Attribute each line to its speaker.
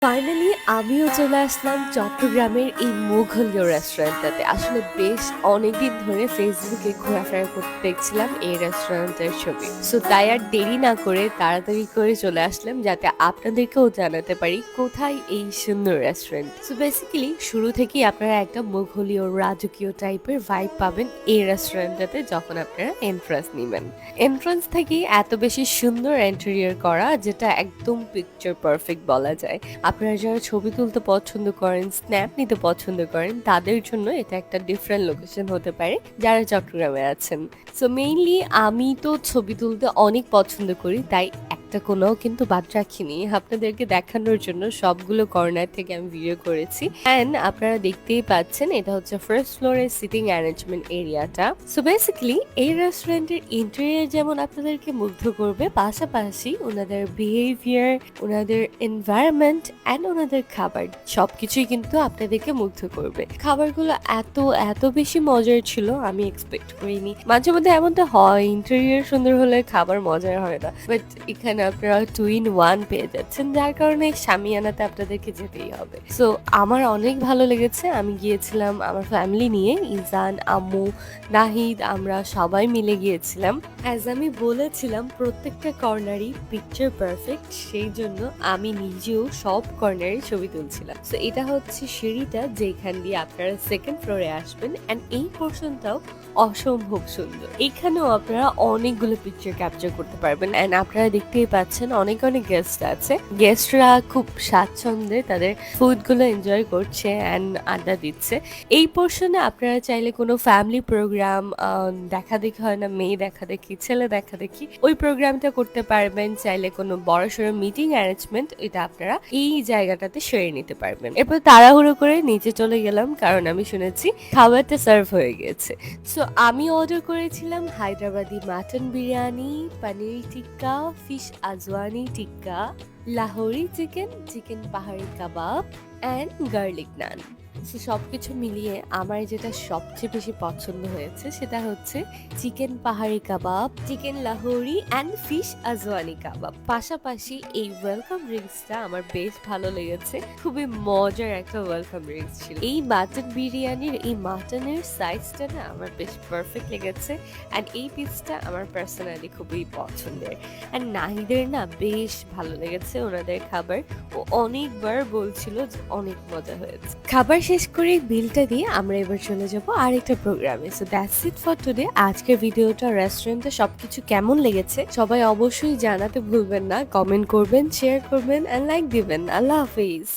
Speaker 1: Finally আমিও চলে আসলাম চট্টগ্রামের এই মুঘলীয় রেস্টুরেন্টটাতে। আসলে বেশ অনেকদিন ধরে ফেসবুকে ঘোরাফেরা করতে দেখছিলাম এই রেস্টুরেন্টের ছবি। সো তাই আর দেরি না করে তাড়াতাড়ি করে চলে আসলাম যাতে আপনাদেরকেও জানাতে পারি কোথায় এই সুন্দর রেস্টুরেন্ট। সো বেসিক্যালি শুরু থেকেই আপনারা একটা মুঘলীয় রাজকীয় টাইপের ভাইব পাবেন এই রেস্টুরেন্টটাতে যখন আপনারা এন্ট্রান্স নিবেন। এন্ট্রান্স থেকেই এত বেশি সুন্দর ইন্টেরিয়র করা যেটা একদম পিকচার পারফেক্ট বলা যায়। আপনারা যারা ছবি তুলতে পছন্দ করেন, স্ন্যাপ নিতে পছন্দ করেন, তাদের জন্য এটা একটা ডিফারেন্ট লোকেশন হতে পারে যারা চট্টগ্রামে আছেন। সো মেইনলি আমি তো ছবি তুলতে অনেক পছন্দ করি, তাই একটা কোনাও কিন্তু বাদ রাখিনি। আপনাদেরকে দেখানোর জন্য সবগুলো কর্নার থেকে আমি ভিডিও করেছি। অ্যান্ড আপনারা দেখতেই পাচ্ছেন এটা হচ্ছে ফার্স্ট ফ্লোরের সিটিং অ্যারেঞ্জমেন্ট এরিয়াটা। সো বেসিক্যালি এই রেস্টুরেন্টের ইন্টেরিয়র যেমন আপনাদেরকে মুগ্ধ করবে, পাশাপাশি ওনাদের বিহেভিয়ার, ওনাদের এনভায়রনমেন্ট অ্যান্ড ওনাদের খাবার সবকিছুই কিন্তু আপনাদেরকে মুগ্ধ করবে। খাবারগুলো এত এত বেশি মজার ছিল আমি এক্সপেক্ট করিনি। মাঝে মধ্যে এমনটা হয় ইন্টেরিয়র সুন্দর হলে খাবার মজার হয় না, বাট এখানে আপনারা 2 in 1 পেয়ে যাচ্ছেন, যার কারণে শামিয়ানাতে আপনাদেরকে যেতেই হবে। সো আমার অনেক ভালো লেগেছে। আমি গিয়েছিলাম আমার ফ্যামিলি নিয়ে, ইজান, আম্মু, নাহিদ, আমরা সবাই মিলে গিয়েছিলাম। অ্যাজ আমি বলেছিলাম প্রত্যেকটা কর্নারই পিকচার পারফেক্ট, সেই জন্য আমি নিজেও সব কর্নারে ছবি তুলছিলাম। তো এটা হচ্ছে সিঁড়িটা যেখান দিয়ে আপনারা সেকেন্ড ফ্লোরে আসবেন, অ্যান্ড এই পোর্শনটাও অসম্ভব সুন্দর। এখানেও আপনারা অনেকগুলো পিকচার ক্যাপচার করতে পারবেন। অ্যান্ড আপনারা দেখতেই পাচ্ছেন অনেক অনেক গেস্ট আছে। গেস্টরা খুব স্বাচ্ছন্দ্যে তাদের ফুডগুলো এনজয় করছে অ্যান্ড আড্ডা দিচ্ছে। এই পোর্শনে আপনারা চাইলে কোনো ফ্যামিলি প্রোগ্রাম, দেখা দেখি হয় না, মেয়ে দেখা দেখি, ছেলে দেখা দেখি, ওই প্রোগ্রামটা করতে পারবেন। চাইলে কোনো বড়সড় মিটিং অ্যারেঞ্জমেন্ট, এটা আপনারা এই জায়গাটাতে সেরে নিতে পারবেন। এরপর তাড়াহুড়ো করে নিচে চলে গেলাম কারণ আমি শুনেছি খাবারটা সার্ভ হয়ে গেছে। সো আমি অর্ডার করেছিলাম হায়দ্রাবাদি মাটন বিরিয়ানি, পনির টিক্কা, ফিশ আজওয়ানি টিক্কা, লাহোরি চিকেন, চিকেন পাহাড়ি কাবাব অ্যান্ড গার্লিক নান। সো সবকিছু মিলিয়ে আমার যেটা সবচেয়ে বেশি পছন্দ হয়েছে সেটা হচ্ছে চিকেন পাহাড়ি কাবাব, চিকেন লাহোরি অ্যান্ড ফিশ আজওয়ানি কাবাব। পাশাপাশি এই ওয়েলকাম ড্রিঙ্কসটা আমার বেশ ভালো লেগেছে। খুবই মজার একটা ওয়েলকাম ড্রিঙ্কস ছিল। এই মাটন বিরিয়ানির এই মাটনের সাইজটা না আমার বেশ পারফেক্ট লেগেছে, অ্যান্ড এই পিসটা আমার পার্সোনালি খুবই পছন্দের। অ্যান্ড নাহিদের না বেশ ভালো লেগেছে ওনাদের খাবার। ও অনেকবার বলছিল যে অনেক মজা হয়েছে। খাবার শেষ করে বিলটা দিয়ে আমরা এবার চলে যাব আরেকটা প্রোগ্রামে। So that's it for today. আজকের ভিডিওটা রেস্টুরেন্টে সবকিছু কেমন লেগেছে সবাই অবশ্যই জানাতে ভুলবেন না। কমেন্ট করবেন, শেয়ার করবেন অ্যান্ড লাইক দিবেন। আল্লাহ হাফিজ।